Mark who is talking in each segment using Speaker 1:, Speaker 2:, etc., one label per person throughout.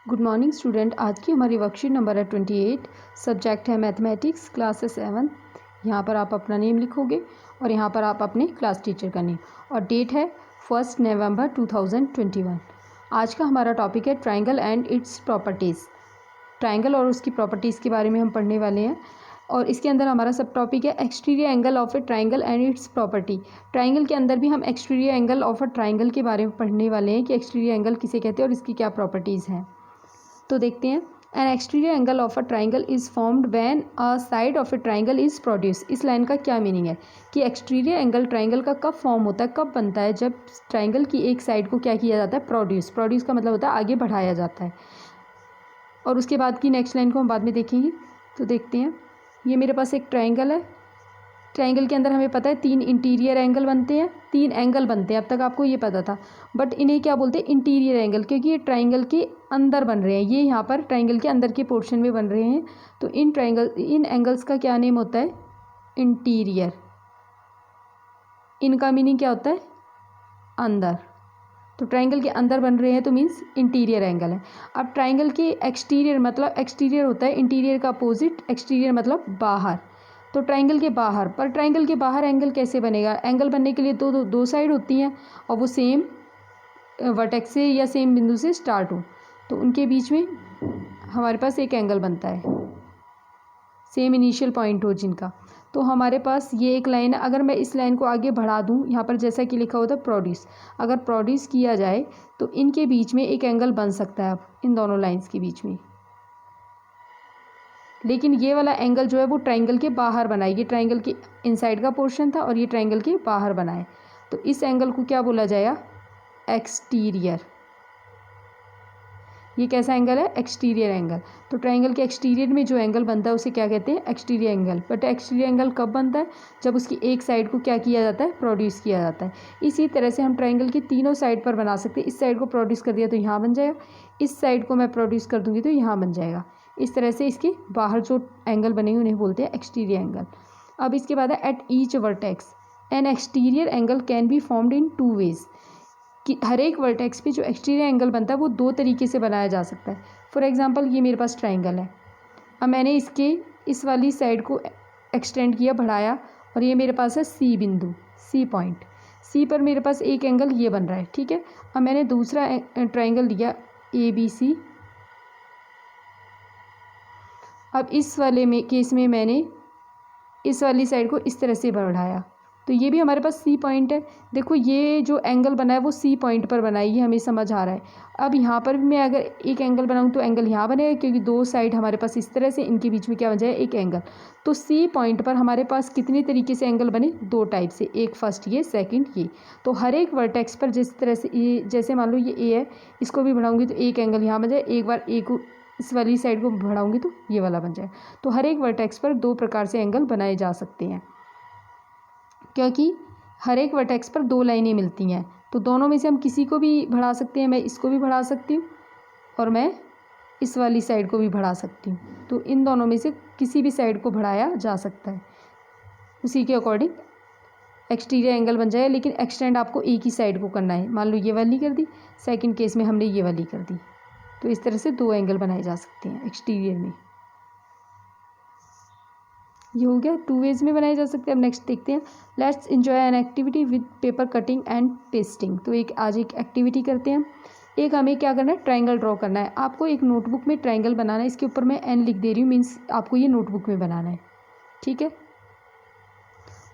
Speaker 1: Good morning student. आज की हमारी वर्कशीट नंबर है 28। सब्जेक्ट है मैथमेटिक्स, क्लास है 7। यहाँ पर आप अपना नेम लिखोगे और यहाँ पर आप अपने क्लास टीचर का नेम, और डेट है 1 नवंबर 2021। आज का हमारा टॉपिक है triangle and it's properties. Triangle और उसकी प्रॉपर्टीज़ के बारे में हम पढ़ने वाले हैं, और इसके अंदर हमारा सब टॉपिक है exterior angle of a triangle and it's property. Triangle के अंदर भी हम exterior angle of a triangle के बारे में पढ़ने वाले हैं कि एक्सटीरियर एंगल किसे कहते हैं और इसकी क्या प्रॉपर्टीज़ हैं। तो देखते हैं। N exterior angle of a triangle is formed when a side of a triangle is produce. इस लाइन का क्या मीनिंग है कि एक्सटीरियर एंगल ट्राइंगल का कब फॉर्म होता है, कब बनता है, जब ट्राइंगल की एक साइड को क्या किया जाता है, प्रोड्यूस। प्रोड्यूस का मतलब होता है आगे बढ़ाया जाता है। और उसके बाद की नेक्स्ट लाइन को हम बाद में देखेंगे। तो देखते हैं, ये मेरे पास एक ट्राइंगल है। ट्राइंगल के अंदर हमें पता है 3 इंटीरियर एंगल बनते हैं, 3 एंगल बनते हैं। अब तक आपको ये पता था, बट इन्हें क्या बोलते हैं, इंटीरियर एंगल, क्योंकि ये ट्राइंगल के अंदर बन रहे हैं। ये यहाँ पर ट्राइंगल के अंदर के पोर्शन में बन रहे हैं, तो इन एंगल्स का क्या नेम होता है, इंटीरियर। इनका मीनिंग क्या होता है, अंदर। तो ट्राइंगल के अंदर बन रहे हैं तो मीन्स इंटीरियर एंगल है। अब ट्राइंगल के एक्सटीरियर मतलब, एक्सटीरियर होता है इंटीरियर का अपोजिट, एक्सटीरियर मतलब बाहर। तो ट्राइंगल के बाहर, पर ट्राइंगल के बाहर एंगल कैसे बनेगा, एंगल बनने के लिए दो साइड होती हैं और वो सेम वर्टेक्स से या सेम बिंदु से स्टार्ट हो, तो उनके बीच में हमारे पास एक एंगल बनता है, सेम इनिशियल पॉइंट हो जिनका। तो हमारे पास ये एक लाइन है। अगर मैं इस लाइन को आगे बढ़ा दूँ, यहाँ पर जैसा कि लिखा होता है प्रोड्यूस, अगर प्रोड्यूस किया जाए तो इनके बीच में एक एंगल बन सकता है, अब इन दोनों लाइंस के बीच में। लेकिन ये वाला एंगल जो है वो ट्राइंगल के बाहर बना है। ये ट्राइंगल के इनसाइड का पोर्शन था और ये ट्राइंगल के बाहर बना है, तो इस एंगल को क्या बोला जाएगा, एक्सटीरियर। ये कैसा एंगल है, एक्सटीरियर एंगल। तो ट्राइंगल के एक्सटीरियर में जो एंगल बनता है उसे क्या कहते हैं, exterior angle. But exterior angle कब बनता है, जब उसकी एक साइड को क्या किया जाता है, प्रोड्यूस किया जाता है। इसी तरह से हम ट्राइंगल की तीनों साइड पर बना सकते हैं। इस साइड को प्रोड्यूस कर दिया तो यहाँ बन जाएगा, इस साइड को मैं प्रोड्यूस कर दूँगी तो यहाँ बन जाएगा। इस तरह से इसके बाहर जो एंगल बने उन्हें बोलते हैं एक्सटीरियर एंगल। अब इसके बाद है at each vertex an exterior angle can be formed in 2 ways, कि हर एक वर्टेक्स पे जो एक्सटीरियर एंगल बनता है वो 2 तरीके से बनाया जा सकता है। फॉर एग्जांपल, ये मेरे पास ट्राइंगल है, अब मैंने इसके इस वाली साइड को एक्सटेंड किया, बढ़ाया, और ये मेरे पास है सी बिंदु, सी पॉइंट। सी पर मेरे पास एक एंगल ये बन रहा है, ठीक है। अब मैंने दूसरा ट्राइंगल लिया ABC। अब इस वाले में केस में मैंने इस वाली साइड को इस तरह से बढ़ाया, तो ये भी हमारे पास सी पॉइंट है। देखो, ये जो एंगल बना है वो सी पॉइंट पर बना है, ये हमें समझ आ रहा है। अब यहाँ पर भी मैं अगर एक एंगल बनाऊँ तो एंगल यहाँ बनेगा, क्योंकि 2 साइड हमारे पास इस तरह से, इनके बीच में क्या बन जाए, एक एंगल। तो सी पॉइंट पर हमारे पास कितने तरीके से एंगल बने, 2 टाइप से, एक फर्स्ट ये, सेकेंड ये। तो हर एक वर्टेक्स पर जिस तरह से, ये जैसे मान लो ये ए है, इसको भी बढ़ाऊँगी तो एक एंगल यहाँ बन जाए, एक बार ए को इस वाली साइड को बढ़ाऊँगी तो ये वाला बन जाए। तो हर एक वर्टेक्स पर 2 प्रकार से एंगल बनाए जा सकते हैं, क्योंकि हर एक वर्टेक्स पर 2 लाइनें मिलती हैं। तो दोनों में से हम किसी को भी बढ़ा सकते हैं, मैं इसको भी बढ़ा सकती हूँ और मैं इस वाली साइड को भी बढ़ा सकती हूँ। तो इन दोनों में से किसी भी साइड को बढ़ाया जा सकता है, उसी के अकॉर्डिंग एक्सटीरियर एंगल बन जाए। लेकिन एक्सटेंड आपको एक ही साइड को करना है। मान लो ये वाली कर दी, सेकेंड केस में हमने ये वाली कर दी, तो इस तरह से 2 एंगल बनाए जा सकते हैं एक्सटीरियर में। ये हो गया, 2 वेज में बनाए जा सकते हैं। अब नेक्स्ट देखते हैं, let's enjoy an activity with paper cutting and pasting. तो आज एक एक्टिविटी करते हैं। एक हमें क्या करना है, ट्राइंगल ड्रॉ करना है। आपको एक नोटबुक में ट्राइंगल बनाना है। इसके ऊपर मैं एन लिख दे रही हूँ, मीन्स आपको ये नोटबुक में बनाना है, ठीक है।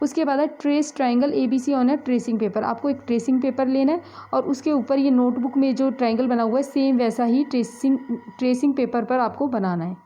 Speaker 1: उसके बाद है ट्रेस ट्राइंगल ABC ऑन है ट्रेसिंग पेपर। आपको एक ट्रेसिंग पेपर लेना है और उसके ऊपर ये नोटबुक में जो ट्राइंगल बना हुआ है सेम वैसा ही ट्रेसिंग पेपर पर आपको बनाना है।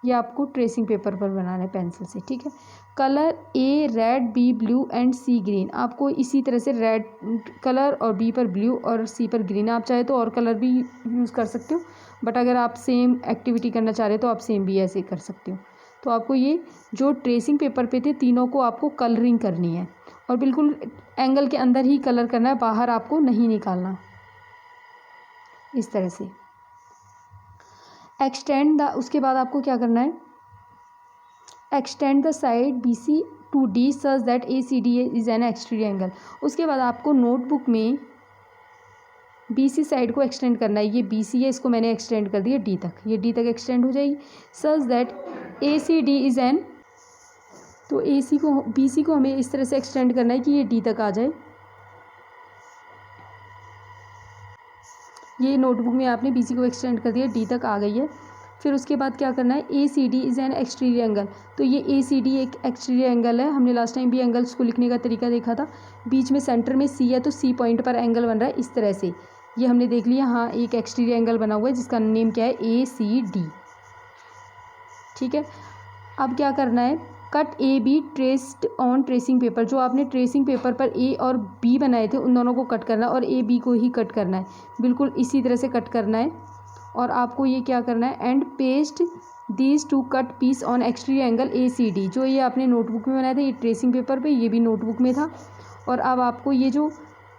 Speaker 1: ये आपको ट्रेसिंग पेपर पर बनाना है पेंसिल से, ठीक है। Colour A red, B blue and C green. आपको इसी तरह से रेड कलर और B पर ब्लू और C पर ग्रीन। आप चाहे तो और कलर भी यूज़ कर सकते हो, बट अगर आप सेम एक्टिविटी करना चाह रहे हो तो आप सेम भी ऐसे कर सकते हो। तो आपको ये जो ट्रेसिंग पेपर पे थे तीनों को आपको कलरिंग करनी है, और बिल्कुल एंगल के अंदर ही कलर करना है, बाहर आपको नहीं निकालना। इस तरह से एक्सटेंड द, उसके बाद आपको क्या करना है, extend the side BC to D such that ACD is an exterior angle. उसके बाद आपको नोटबुक में BC साइड को एक्सटेंड करना है। ये BC है, इसको मैंने एक्सटेंड कर दिया D तक, ये D तक एक्सटेंड हो जाएगी। सच दैट ACD इज़ एन, तो AC को BC को हमें इस तरह से एक्सटेंड करना है कि ये D तक आ जाए। ये नोटबुक में आपने BC को एक्सटेंड कर दिया, D तक आ गई है। फिर उसके बाद क्या करना है, ACD is an exterior angle, तो ये ACD एक एक्सटीरियर एंगल है। हमने लास्ट टाइम भी एंगल्स को लिखने का तरीका देखा था। बीच में सेंटर में C है, तो C पॉइंट पर एंगल बन रहा है इस तरह से। ये हमने देख लिया, हाँ एक एक्सटीरियर एंगल बना हुआ है जिसका नेम क्या है, ACD। ठीक है, अब क्या करना है, cut AB traced on tracing paper, जो आपने ट्रेसिंग पेपर पर A और B बनाए थे उन दोनों को कट करना है और AB को ही कट करना है, बिल्कुल इसी तरह से कट करना है। और आपको ये क्या करना है, and paste these two cut piece on exterior angle ACD, जो ये आपने नोटबुक में बनाया था, ये ट्रेसिंग पेपर पे, ये भी नोटबुक में था। और अब आपको ये जो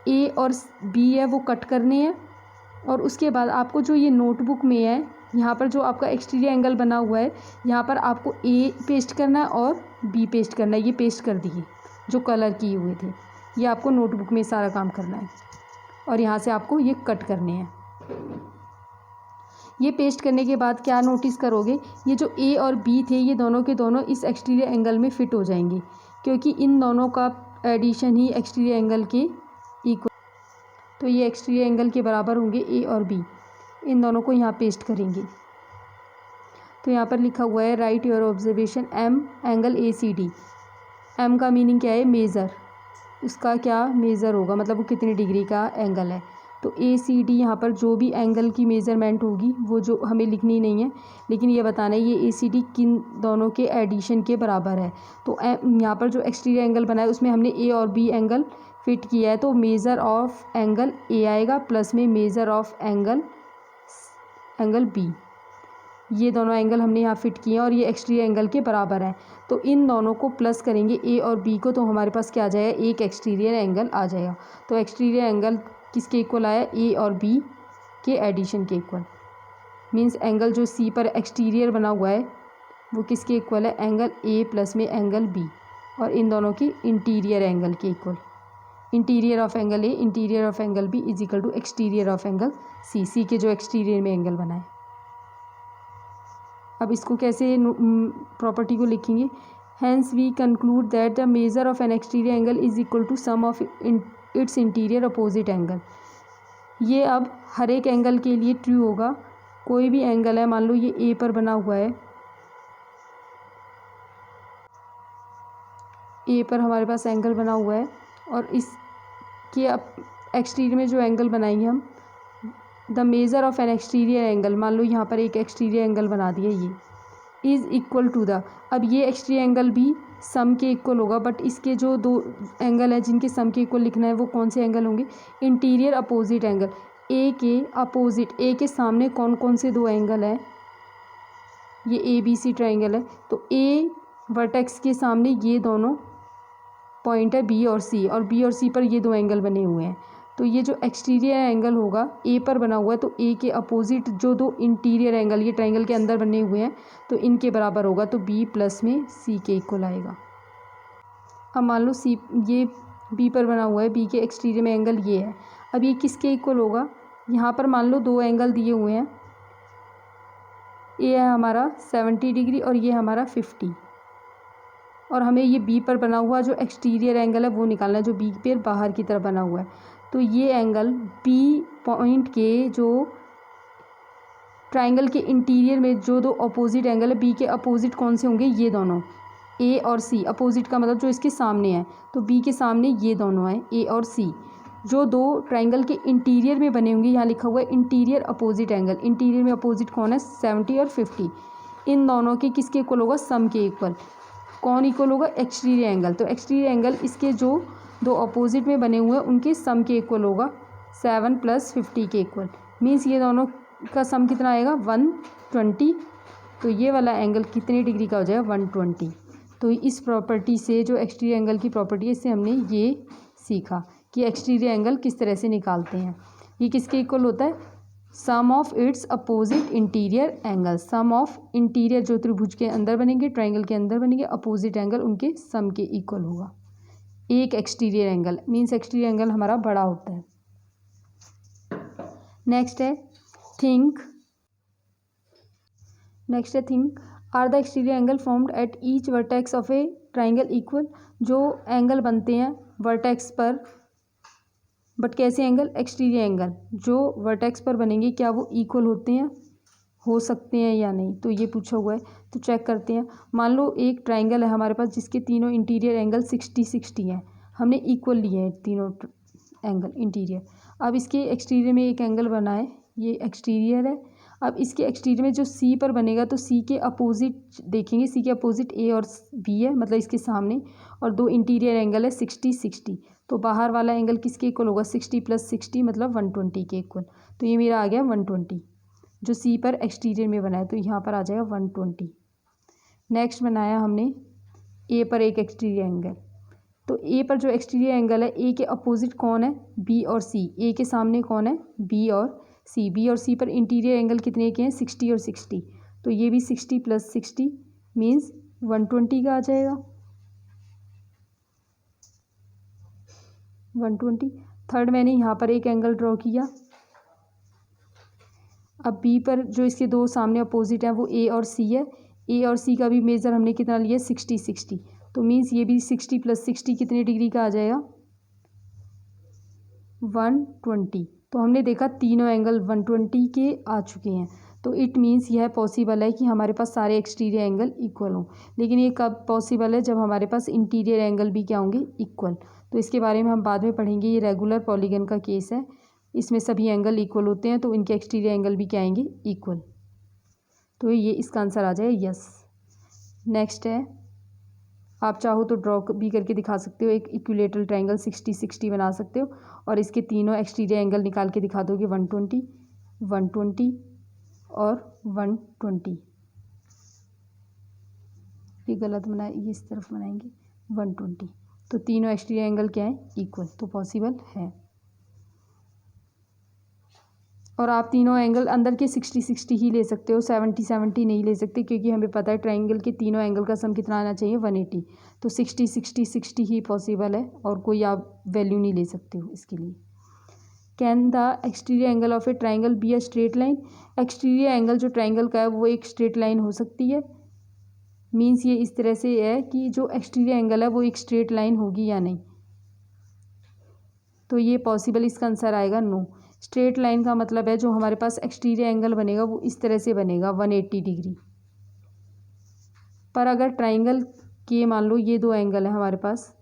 Speaker 1: A और B है वो कट करने हैं। और उसके बाद आपको जो ये नोटबुक में है, यहाँ पर जो आपका एक्सटीरियर एंगल बना हुआ है, यहाँ पर आपको A पेस्ट करना है और B पेस्ट करना है। ये पेस्ट कर दिए जो कलर किए हुए थे, ये आपको नोटबुक में सारा काम करना है। और यहाँ से आपको ये कट करने हैं। ये पेस्ट करने के बाद क्या नोटिस करोगे, ये जो A और B थे ये दोनों के दोनों इस एक्सटीरियर एंगल में फिट हो जाएंगे, क्योंकि इन दोनों का एडिशन ही एक्सटीरियर एंगल के इक्वल, तो ये एक्सटीरियर एंगल के बराबर होंगे A और B। इन दोनों को यहाँ पेस्ट करेंगे। तो यहाँ पर लिखा हुआ है, right your observation M angle ACD। M का मीनिंग क्या है, मेज़र, उसका क्या मेज़र होगा, मतलब वो कितनी डिग्री का एंगल है। तो ACD यहाँ पर जो भी एंगल की मेज़रमेंट होगी वो जो हमें लिखनी नहीं है, लेकिन ये बताना है ये ACD किन दोनों के एडिशन के बराबर है। तो यहाँ पर जो एक्सटीरियर एंगल बना है उसमें हमने A और B एंगल फिट किया है, तो मेज़र ऑफ एंगल A आएगा प्लस में मेज़र ऑफ एंगल B। ये दोनों एंगल हमने यहाँ फिट किए हैं और ये एक्सटीरियर एंगल के बराबर है। तो इन दोनों को प्लस करेंगे A और B को, तो हमारे पास क्या आ जाएगा, एक एक्सटीरियर एंगल आ जाएगा। तो एक्सटीरियर एंगल किसके इक्वल आया, A और B के एडिशन के इक्वल। मींस एंगल जो C पर एक्सटीरियर बना हुआ है वो किसके इक्वल है, एंगल A प्लस में एंगल B, और इन दोनों की इंटीरियर एंगल के इक्वल। Interior of angle A interior of angle B is equal to exterior of angle C के जो एक्सटीरियर में एंगल बना है। अब इसको कैसे प्रॉपर्टी को लिखेंगे, hence we conclude that the measure of an exterior angle is equal to sum of its interior opposite angle. ये अब हर एक एंगल के लिए ट्रू होगा। कोई भी एंगल है, मान लो ये A पर बना हुआ है, A पर हमारे पास एंगल बना हुआ है और इसके अब एक्सटीरियर में जो एंगल बनाएंगे हम, the measure of an exterior angle, मान लो यहाँ पर एक एक्सटीरियर एंगल बना दिया, ये इज़ इक्वल टू द, अब ये एक्सटीरियर एंगल भी सम के इक्वल होगा, बट इसके जो दो एंगल है जिनके सम के इक्वल लिखना है वो कौन से एंगल होंगे, इंटीरियर अपोजिट एंगल। ए के अपोजिट, ए के सामने कौन कौन से दो एंगल हैं, ये ABC ट्राइंगल है, तो A वर्टेक्स के सामने ये दोनों पॉइंट है B और C, और B और C पर ये दो एंगल बने हुए हैं। तो ये जो एक्सटीरियर एंगल होगा A पर बना हुआ है, तो A के अपोजिट जो दो इंटीरियर एंगल ये ट्राइंगल के अंदर बने हुए हैं तो इनके बराबर होगा, तो B प्लस में C के इक्वल आएगा। अब मान लो C ये B पर बना हुआ है, B के एक्सटीरियर में एंगल ये है, अब ये किसके इक्वल होगा, यहाँ पर मान लो दो एंगल दिए हुए हैं, ये है हमारा 70 डिग्री और ये हमारा 50, और हमें ये B पर बना हुआ जो एक्सटीरियर एंगल है वो निकालना है, जो B पर बाहर की तरफ बना हुआ है। तो ये एंगल B पॉइंट के जो ट्राइंगल के इंटीरियर में जो दो अपोजिट एंगल है, B के अपोजिट कौन से होंगे, ये दोनों A और C, अपोजिट का मतलब जो इसके सामने है, तो B के सामने ये दोनों हैं A और C, जो दो ट्राइंगल के इंटीरियर में बने होंगे, यहाँ लिखा हुआ है इंटीरियर अपोजिट एंगल, इंटीरियर में अपोजिट कौन है 70 और 50, इन दोनों के किसके इक्वल होगा, सम के इक्वल। कौन इक्वल होगा, एक्सटीरियर एंगल, तो एक्सटीरियर एंगल इसके जो दो अपोजिट में बने हुए हैं उनके सम के इक्वल होगा 7 + 50 के इक्वल। मीन्स ये दोनों का सम कितना आएगा 120, तो ये वाला एंगल कितने डिग्री का हो जाएगा 120। तो इस प्रॉपर्टी से जो एक्सटीरियर एंगल की प्रॉपर्टी है इससे हमने ये सीखा कि एक्सटीरियर एंगल किस तरह से निकालते हैं। ये किसके इक्वल होता है, sum of its opposite interior angle, sum of interior जो त्रिभुज के अंदर बनेंगे, ट्राइंगल के अंदर बनेंगे, अपोजिट एंगल उनके सम के इक्वल होगा। एक exterior angle means exterior angle हमारा बड़ा होता है। नेक्स्ट है think are the exterior angle formed at each vertex of a triangle equal. जो एंगल बनते हैं वर्टेक्स पर, बट कैसे एंगल, एक्सटीरियर एंगल जो वर्टेक्स पर बनेंगे क्या वो इक्वल होते हैं, हो सकते हैं या नहीं, तो ये पूछा हुआ है। तो चेक करते हैं। मान लो एक ट्राइंगल है हमारे पास जिसके तीनों इंटीरियर एंगल 60-60 हैं, हमने इक्वल लिए हैं तीनों एंगल इंटीरियर। अब इसके एक्सटीरियर में एक एंगल बना है, ये एक्सटीरियर है। अब इसके एक्सटीरियर में जो सी पर बनेगा तो सी के अपोजिट देखेंगे, सी के अपोजिट ए और बी है, मतलब इसके सामने, और दो इंटीरियर एंगल है 60-60। तो बाहर वाला एंगल किसके इक्वल होगा, 60 + 60 मतलब 120 के इक्वल। तो ये मेरा आ गया 120 जो सी पर एक्सटीरियर में बना है, तो यहाँ पर आ जाएगा 120। नेक्स्ट बनाया हमने ए पर एक एक्सटीरियर एंगल। तो ए पर जो एक्सटीरियर एंगल है, ए के अपोजिट कौन है, बी और सी। ए के सामने कौन है, बी और सी। बी और सी पर इंटीरियर एंगल कितने के हैं, 60 और 60। तो ये भी 60 + 60 मीन्स 120 का आ जाएगा, 120। थर्ड मैंने यहाँ पर एक एंगल ड्रॉ किया। अब बी पर जो इसके दो सामने अपोजिट हैं वो ए और सी है। ए और सी का भी मेज़र हमने कितना लिया, 60-60। तो मीन्स ये भी 60 + 60 कितने डिग्री का आ जाएगा, 120। तो हमने देखा तीनों एंगल 120 के आ चुके हैं। तो इट मीन्स यह पॉसिबल है कि हमारे पास सारे एक्सटीरियर एंगल इक्वल हों। लेकिन ये कब पॉसिबल है, जब हमारे पास इंटीरियर एंगल भी क्या होंगे, इक्वल। तो इसके बारे में हम बाद में पढ़ेंगे। ये रेगुलर पॉलीगन का केस है, इसमें सभी एंगल इक्वल होते हैं, तो इनके एक्सटीरियर एंगल भी क्या आएंगे, इक्वल। तो ये इसका आंसर आ जाएगा यस। नेक्स्ट है, आप चाहो तो ड्रॉ भी करके दिखा सकते हो, एक इक्विलेटरल ट्रायंगल 60-60 बना सकते हो और इसके तीनों एक्सटीरियर एंगल निकाल के दिखा दोगे, 120, 120 और 120। ये गलत बनाए, ये इस तरफ बनाएंगे 120। तो तीनों एक्सटीरियर एंगल क्या है, इक्वल, तो पॉसिबल है। और आप तीनों एंगल अंदर के 60-60 ही ले सकते हो, 70-70 नहीं ले सकते, क्योंकि हमें पता है ट्रायंगल के तीनों एंगल का सम कितना आना चाहिए, 180। तो 60-60-60 ही पॉसिबल है और कोई आप वैल्यू नहीं ले सकते हो इसके लिए। Can the exterior angle of a triangle be a straight line. Exterior angle जो ट्राइंगल का है वो एक स्ट्रेट लाइन हो सकती है। मीन्स ये इस तरह से है कि जो एक्सटीरियर एंगल है वो एक स्ट्रेट लाइन होगी या नहीं, तो ये पॉसिबल, इसका आंसर आएगा नो। स्ट्रेट लाइन का मतलब है जो हमारे पास एक्सटीरियर एंगल बनेगा वो इस तरह से बनेगा 180 डिग्री। पर अगर ट्राइंगल के मान लो ये दो एंगल है हमारे पास,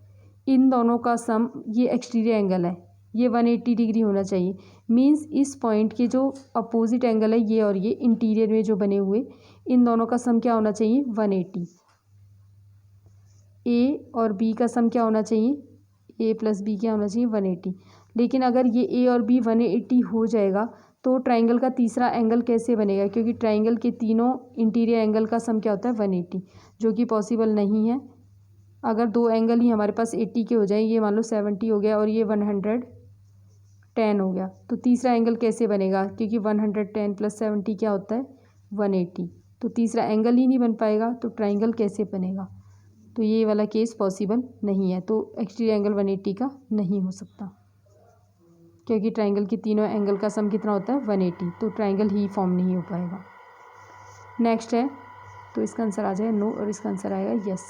Speaker 1: इन दोनों का सम, ये एक्सटीरियर एंगल है, ये 180 डिग्री होना चाहिए। मीन्स इस पॉइंट के जो अपोजिट एंगल है ये और ये इंटीरियर में जो बने हुए, इन दोनों का सम क्या होना चाहिए, 180। ए और बी का सम क्या होना चाहिए, ए + बी क्या होना चाहिए, 180। लेकिन अगर ये ए और बी 180 हो जाएगा तो ट्राइंगल का तीसरा एंगल कैसे बनेगा, क्योंकि ट्राइंगल के तीनों इंटीरियर एंगल का सम क्या होता है, 180, जो कि पॉसिबल नहीं है। अगर दो एंगल ही हमारे पास 80 के हो जाए, ये मान लो 70 हो गया और ये 110 हो गया, तो तीसरा एंगल कैसे बनेगा, क्योंकि 110 + 70 क्या होता है, 180। तो तीसरा एंगल ही नहीं बन पाएगा, तो ट्राइंगल कैसे बनेगा। तो ये वाला केस पॉसिबल नहीं है, तो एक्सटीरियर एंगल 180 का नहीं हो सकता, क्योंकि ट्राइंगल के तीनों एंगल का सम कितना होता है, 180। तो ट्राइंगल ही फॉर्म नहीं हो पाएगा। नेक्स्ट है, तो इसका आंसर आ जाएगा नो और इसका आंसर आएगा yes.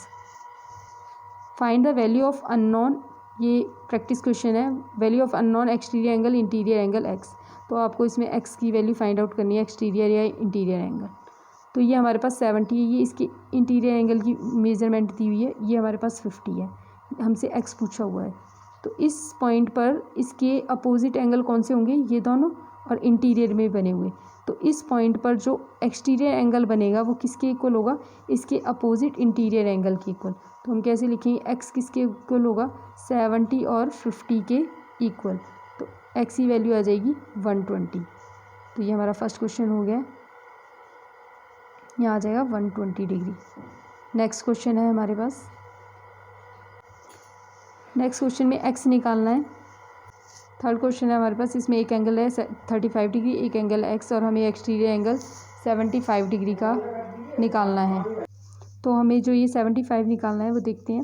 Speaker 1: Find the value of unknown, ये प्रैक्टिस क्वेश्चन है। Value of unknown exterior angle, interior angle x. तो आपको इसमें एक्स की वैल्यू फाइंड आउट करनी है, एक्सटीरियर या इंटीरियर एंगल। तो ये हमारे पास 70 है, ये इसकी इंटीरियर एंगल की मेजरमेंट दी हुई है, ये हमारे पास 50 है, हमसे एक्स पूछा हुआ है। तो इस पॉइंट पर इसके अपोजिट एंगल कौन से होंगे, ये दोनों, और इंटीरियर में बने हुए। तो इस पॉइंट पर जो एक्सटीरियर एंगल बनेगा वो किसके इक्वल होगा, इसके अपोजिट इंटीरियर एंगल के इक्वल। तो हम कैसे लिखेंगे, एक्स किसके इक्वल होगा, 70 और 50 के इक्वल। तो एक्स की वैल्यू आ जाएगी 120। तो ये हमारा फर्स्ट क्वेश्चन हो गया, यहाँ आ जाएगा 120 डिग्री। नेक्स्ट क्वेश्चन है हमारे पास, नेक्स्ट क्वेश्चन में एक्स निकालना है। थर्ड क्वेश्चन है हमारे पास, इसमें एक एंगल है 35 डिग्री, एक एंगल एक्स, और हमें एक्सटीरियर एंगल 75 डिग्री का निकालना है। तो हमें जो ये 75 निकालना है वो देखते हैं।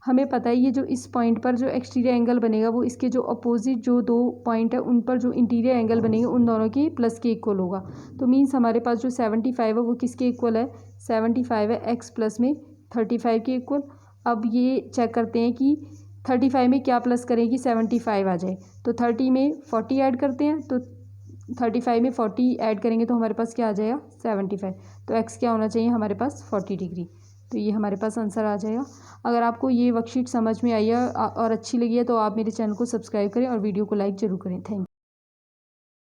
Speaker 1: हमें पता है ये जो इस पॉइंट पर जो एक्सटीरियर एंगल बनेगा वो इसके जो अपोजिट जो दो पॉइंट है उन पर जो इंटीरियर एंगल बनेंगे उन दोनों की प्लस के इक्वल होगा। तो मीन्स हमारे पास जो 75 है वो किसके इक्वल है, 75 है एक्स प्लस में 35 के इक्वल। अब ये चेक करते हैं कि 35 में क्या प्लस करें कि 75 आ जाए। तो 30 में 40 ऐड करते हैं, तो 35 में 40 ऐड करेंगे तो हमारे पास क्या आ जाएगा 75। तो एक्स क्या होना चाहिए हमारे पास 40 डिग्री। तो ये हमारे पास आंसर आ जाएगा। अगर आपको ये वर्कशीट समझ में आई है और अच्छी लगी है तो आप मेरे चैनल को सब्सक्राइब करें और वीडियो को लाइक ज़रूर करें। Thank you.